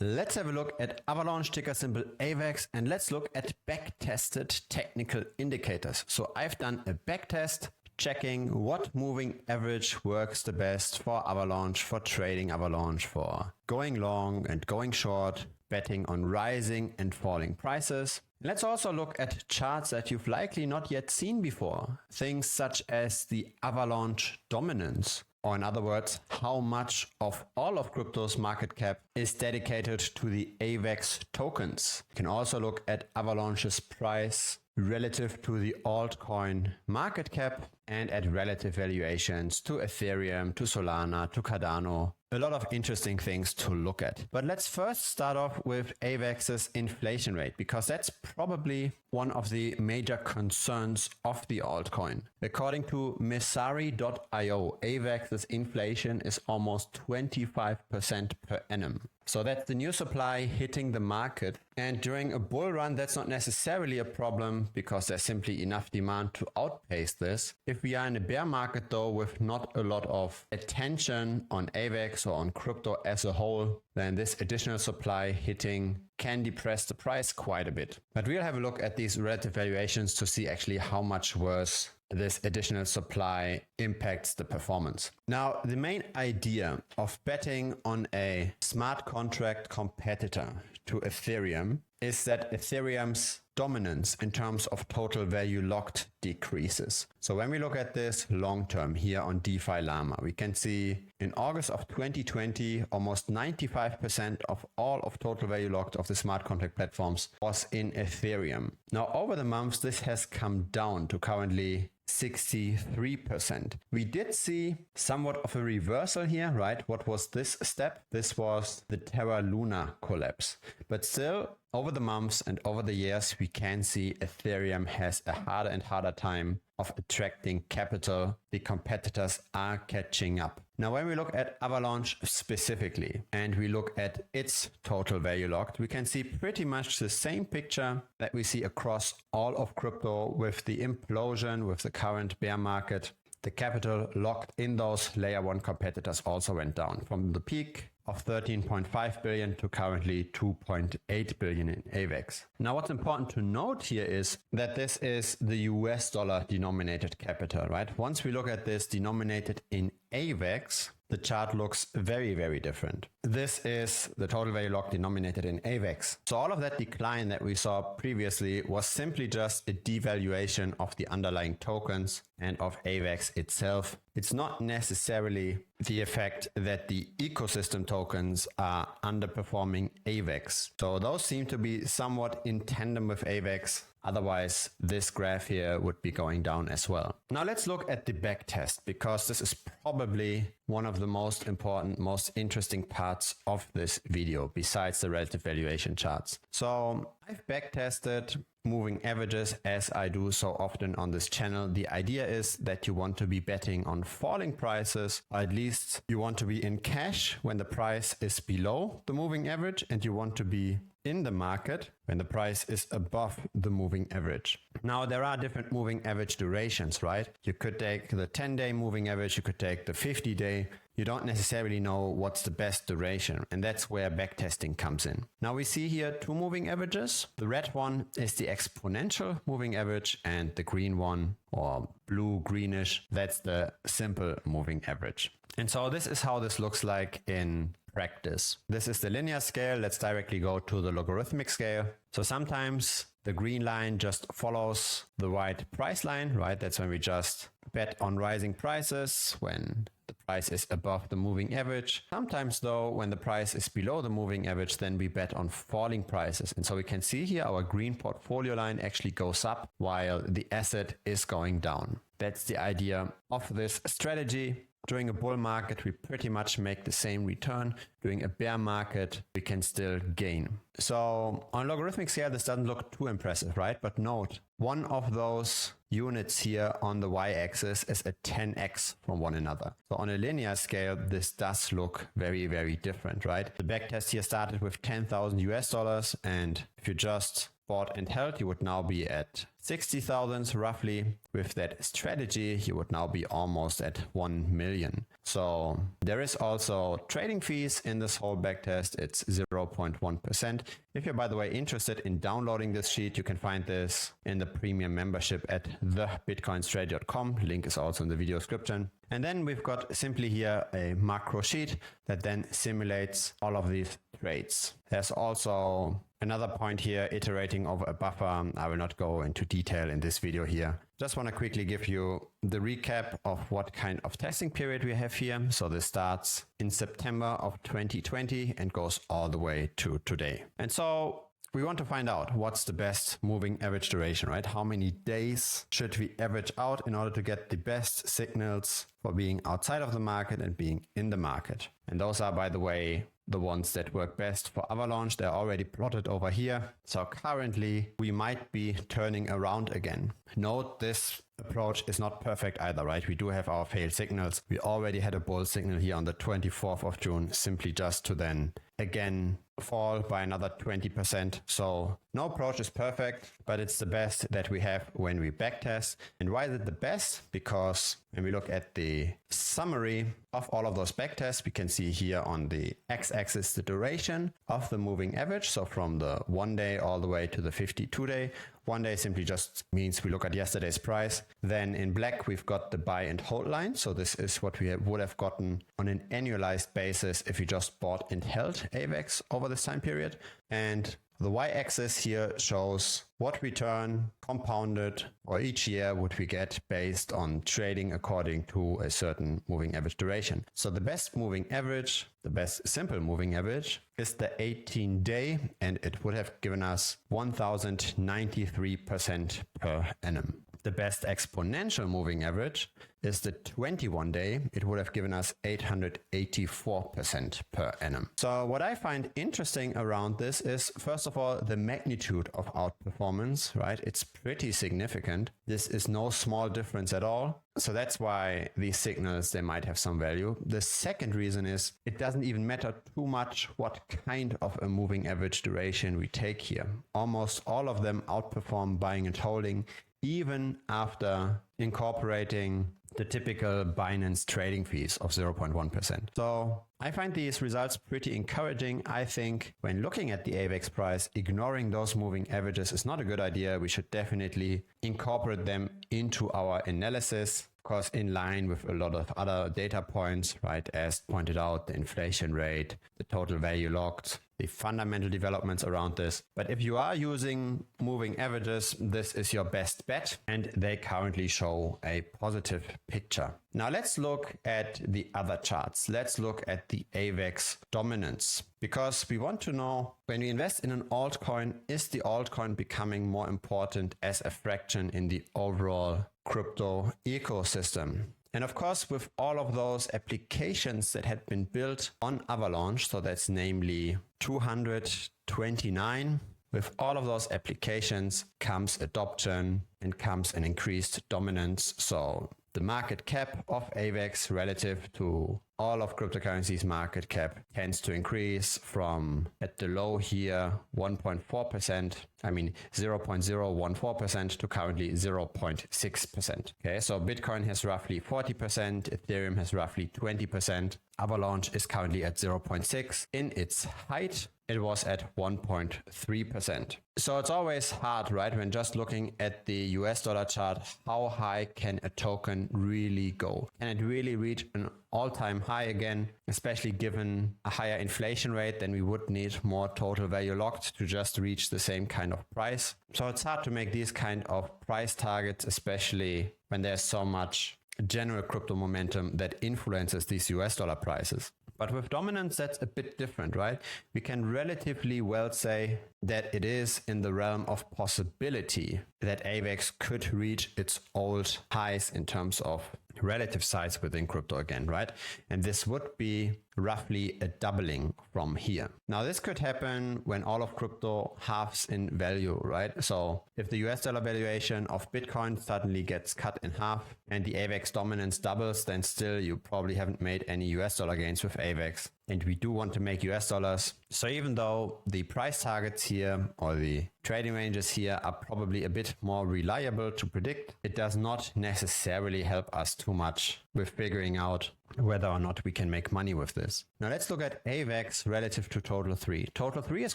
Let's have a look at Avalanche, ticker symbol Avax, and let's look at backtested technical indicators. So I've done a backtest checking what moving average works the best for Avalanche, for trading Avalanche, for going long and going short, betting on rising and falling prices. Let's also look at charts that you've likely not yet seen before. Things such as the Avalanche dominance. Or in other words, how much of all of crypto's market cap is dedicated to the Avax tokens. You can also look at Avalanche's price relative to the altcoin market cap and at relative valuations to Ethereum, to Solana, to Cardano. A lot of interesting things to look at. But let's first start off with Avax's inflation rate, because that's probably one of the major concerns of the altcoin. According to Messari.io, Avax's inflation is almost 25% per annum. So that's the new supply hitting the market. And during a bull run, that's not necessarily a problem because there's simply enough demand to outpace this. If we are in a bear market though, with not a lot of attention on Avax or on crypto as a whole, then this additional supply hitting can depress the price quite a bit. But we'll have a look at these relative valuations to see actually how much worse this additional supply impacts the performance. Now, the main idea of betting on a smart contract competitor to Ethereum is that Ethereum's dominance in terms of total value locked decreases. So when we look at this long term here on DeFi Llama, we can see in August of 2020, almost 95% of all of total value locked of the smart contract platforms was in Ethereum. Now, over the months, this has come down to currently 63%. We did see somewhat of a reversal here, right? What was this step? This was the Terra Luna collapse. But still, over the months and over the years, we can see Ethereum has a harder and harder time of attracting capital. The competitors are catching up. Now, when we look at Avalanche specifically and we look at its total value locked, we can see pretty much the same picture that we see across all of crypto with the implosion, with the current bear market. The capital locked in those layer 1 competitors also went down from the peak of 13.5 billion to currently 2.8 billion in Avax. Now, what's important to note here is that this is the US dollar denominated capital, right? Once we look at this denominated in Avax, the chart looks very, very different. This is the total value locked denominated in Avax. So all of that decline that we saw previously was simply just a devaluation of the underlying tokens and of Avax itself. It's not necessarily the effect that the ecosystem tokens are underperforming Avax. So those seem to be somewhat in tandem with Avax. Otherwise, this graph here would be going down as well. Now let's look at the backtest, because this is probably one of the most important, most interesting parts of this video, besides the relative valuation charts. So I've backtested moving averages as I do so often on this channel. The idea is that you want to be betting on falling prices, or at least you want to be in cash when the price is below the moving average, and you want to be in the market when the price is above the moving average. Now, there are different moving average durations, right? You could take the 10-day moving average, you could take the 50-day. You don't necessarily know what's the best duration, and that's where backtesting comes in. Now we see here two moving averages. The red one is the exponential moving average, and the green one, or blue-greenish, that's the simple moving average. And so this is how this looks like in practice. This is the linear scale. Let's directly go to the logarithmic scale. So sometimes the green line just follows the white price line, right? That's when we just bet on rising prices when the price is above the moving average. Sometimes though, when the price is below the moving average, then we bet on falling prices. And so we can see here our green portfolio line actually goes up while the asset is going down. That's the idea of this strategy. During a bull market, we pretty much make the same return. During a bear market, we can still gain. So on logarithmic scale, this doesn't look too impressive, right? But note, one of those units here on the y-axis is a 10x from one another. So on a linear scale, this does look very, very different, right? The backtest here started with $10,000 US, and if you just bought and held, you would now be at 60,000 roughly. With that strategy, you would now be almost at 1 million. So there is also trading fees in this whole backtest. It's 0.1%. If you're, by the way, interested in downloading this sheet, you can find this in the premium membership at thebitcoinstrategy.com. Link is also in the video description. And then we've got simply here a macro sheet that then simulates all of these trades. There's also another point here, iterating over a buffer. I will not go into detail in this video here. Just want to quickly give you the recap of what kind of testing period we have here. So this starts in September of 2020 and goes all the way to today. And so we want to find out what's the best moving average duration, right? How many days should we average out in order to get the best signals for being outside of the market and being in the market? And those are, by the way, the ones that work best for Avalanche. They're already plotted over here. So currently we might be turning around again. Note this approach is not perfect either, right? We do have our failed signals. We already had a bull signal here on the 24th of June, simply just to then again fall by another 20%. So no approach is perfect, but it's the best that we have when we backtest. And why is it the best? Because when we look at the summary of all of those backtests, we can see here on the x-axis the duration of the moving average. So from the 1 day all the way to the 52-day. 1 day simply just means we look at yesterday's price. Then in black, we've got the buy and hold line. So this is what we would have gotten on an annualized basis if we just bought and held Avax over this time period. And the y-axis here shows what return compounded or each year would we get based on trading according to a certain moving average duration. So the best moving average, the best simple moving average is the 18-day, and it would have given us 1093% per annum. The best exponential moving average is the 21-day. It would have given us 884% per annum. So what I find interesting around this is, first of all, the magnitude of outperformance, right? It's pretty significant. This is no small difference at all. So that's why these signals, they might have some value. The second reason is it doesn't even matter too much what kind of a moving average duration we take here. Almost all of them outperform buying and holding, even after incorporating the typical Binance trading fees of 0.1%. So I find these results pretty encouraging. I think when looking at the AVAX price, ignoring those moving averages is not a good idea. We should definitely incorporate them into our analysis. Of course, in line with a lot of other data points, right? As pointed out, the inflation rate, the total value locked, the fundamental developments around this. But if you are using moving averages, this is your best bet, and they currently show a positive picture. Now let's look at the other charts. Let's look at the AVAX dominance, because we want to know, when we invest in an altcoin, is the altcoin becoming more important as a fraction in the overall crypto ecosystem? And of course, with all of those applications that had been built on Avalanche, so that's namely 229, with all of those applications comes adoption and comes an increased dominance. So the market cap of AVAX relative to all of cryptocurrencies market cap tends to increase from, at the low here, 0.014% to currently 0.6%. Okay, so Bitcoin has roughly 40%, Ethereum has roughly 20%, Avalanche is currently at 0.6. In its height, it was at 1.3%. So it's always hard, right, when just looking at the US dollar chart, how high can a token really go? Can it really reach an all-time high again, especially given a higher inflation rate? Then we would need more total value locked to just reach the same kind of price. So it's hard to make these kind of price targets, especially when there's so much general crypto momentum that influences these US dollar prices. But with dominance, that's a bit different, right? We can relatively well say that it is in the realm of possibility that AVAX could reach its old highs in terms of relative size within crypto again, right? And this would be roughly a doubling from here. Now, this could happen when all of crypto halves in value, right? So if the US dollar valuation of Bitcoin suddenly gets cut in half and the AVAX dominance doubles, then still you probably haven't made any US dollar gains with AVAX. and we do want to make US dollars. So even though the price targets here or the trading ranges here are probably a bit more reliable to predict, it does not necessarily help us too much with figuring out whether or not we can make money with this. Now let's look at Avax relative to Total 3. Total 3 is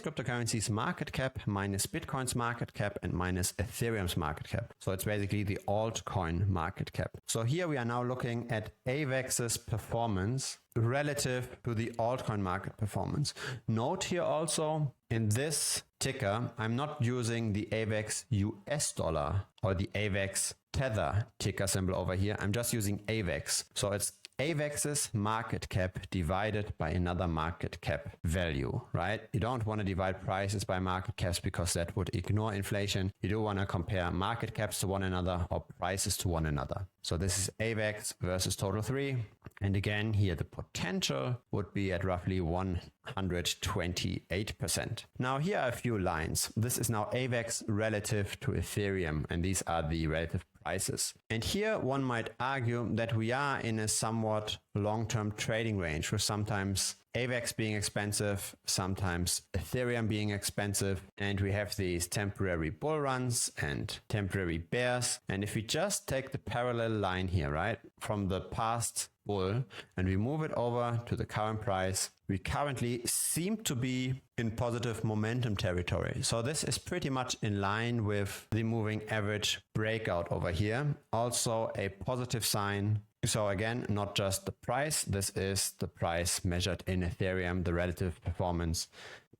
cryptocurrency's market cap minus Bitcoin's market cap and minus Ethereum's market cap. So it's basically the altcoin market cap. So here we are now looking at Avax's performance relative to the altcoin market performance. Note here also, in this ticker, I'm not using the Avax US dollar or the Avax Tether ticker symbol over here. I'm just using Avax. So it's Avax's market cap divided by another market cap value, right? You don't want to divide prices by market caps because that would ignore inflation. You do want to compare market caps to one another or prices to one another. So this is Avax versus Total 3. And again, here the potential would be at roughly 128%. Now here are a few lines. This is now Avax relative to Ethereum, and these are the relative prices. And here one might argue that we are in a somewhat long-term trading range, with sometimes Avax being expensive, sometimes Ethereum being expensive, and we have these temporary bull runs and temporary bears. And if we just take the parallel line here, right, from the past bull and we move it over to the current price, we currently seem to be in positive momentum territory. So this is pretty much in line with the moving average breakout over here. Also a positive sign. So again, not just the price, this is the price measured in Ethereum, the relative performance,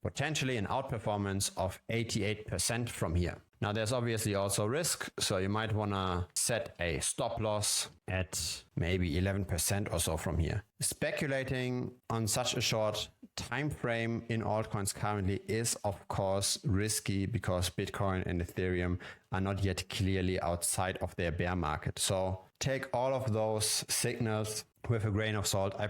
potentially an outperformance of 88% from here. Now there's obviously also risk, so you might want to set a stop loss at maybe 11% or so from here. Speculating on such a short time frame in altcoins currently is of course risky because Bitcoin and Ethereum are not yet clearly outside of their bear market. So take all of those signals with a grain of salt. I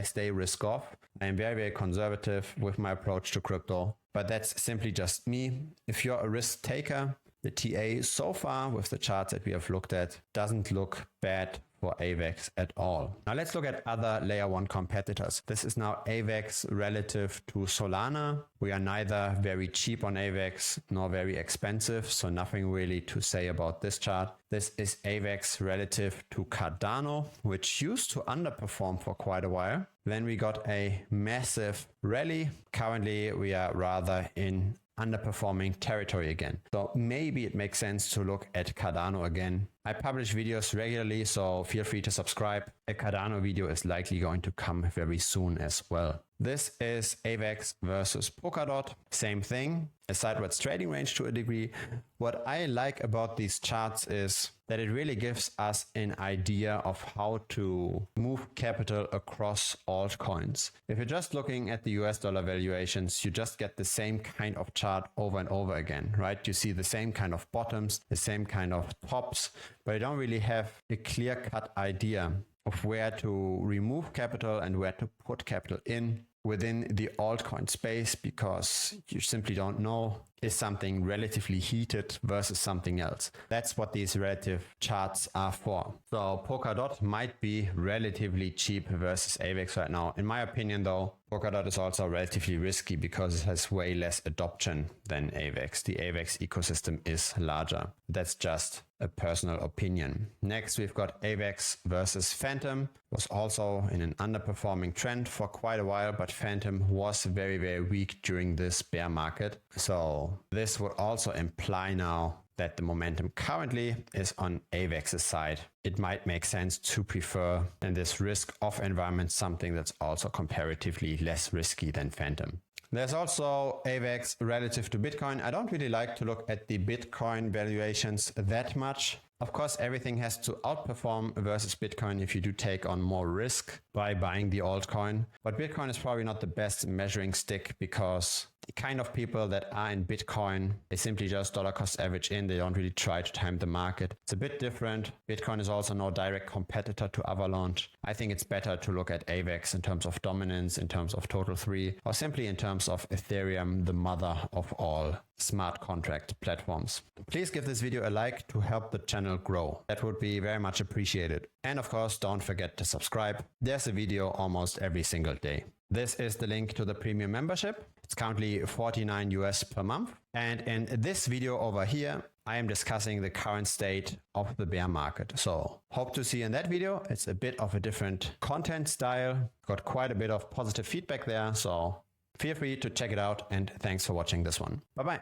stay risk off. I'm very, very conservative with my approach to crypto, but that's simply just me. If you're a risk taker, the TA so far with the charts that we have looked at doesn't look bad for Avax at all. Now let's look at other layer 1 competitors. This is now Avax relative to Solana. We are neither very cheap on Avax nor very expensive, so nothing really to say about this chart. This is Avax relative to Cardano, which used to underperform for quite a while. Then we got a massive rally. Currently we are rather in underperforming territory again. So maybe it makes sense to look at Cardano again. I publish videos regularly, so feel free to subscribe. A Cardano video is likely going to come very soon as well. This is Avax versus Polkadot. Same thing, a sideways trading range to a degree. What I like about these charts is that it really gives us an idea of how to move capital across altcoins. If you're just looking at the US dollar valuations, you just get the same kind of chart over and over again, right? You see the same kind of bottoms, the same kind of tops, but you don't really have a clear-cut idea of where to remove capital and where to put capital in within the altcoin space, because you simply don't know, is something relatively heated versus something else. That's what these relative charts are for. So Polkadot might be relatively cheap versus Avax right now. In my opinion though, Polkadot is also relatively risky because it has way less adoption than Avax. The Avax ecosystem is larger. That's just a personal opinion. Next, we've got Avax versus Phantom. Was also in an underperforming trend for quite a while, but Phantom was very, very weak during this bear market. So this would also imply now that the momentum currently is on Avax's side. It might make sense to prefer in this risk-off environment something that's also comparatively less risky than Phantom. There's also Avax relative to Bitcoin. I don't really like to look at the Bitcoin valuations that much. Of course, everything has to outperform versus Bitcoin if you do take on more risk by buying the altcoin. But Bitcoin is probably not the best measuring stick because the kind of people that are in Bitcoin, they simply just dollar cost average in. They don't really try to time the market. It's a bit different. Bitcoin is also no direct competitor to Avalanche. I think it's better to look at Avax in terms of dominance, in terms of Total 3, or simply in terms of Ethereum, the mother of all smart contract platforms. Please give this video a like to help the channel grow. That would be very much appreciated. And of course, don't forget to subscribe. There's a video almost every single day. This is the link to the premium membership. It's currently $49 US per month. And in this video over here, I am discussing the current state of the bear market. So hope to see you in that video. It's a bit of a different content style. Got quite a bit of positive feedback there. So feel free to check it out, and thanks for watching this one. Bye-bye.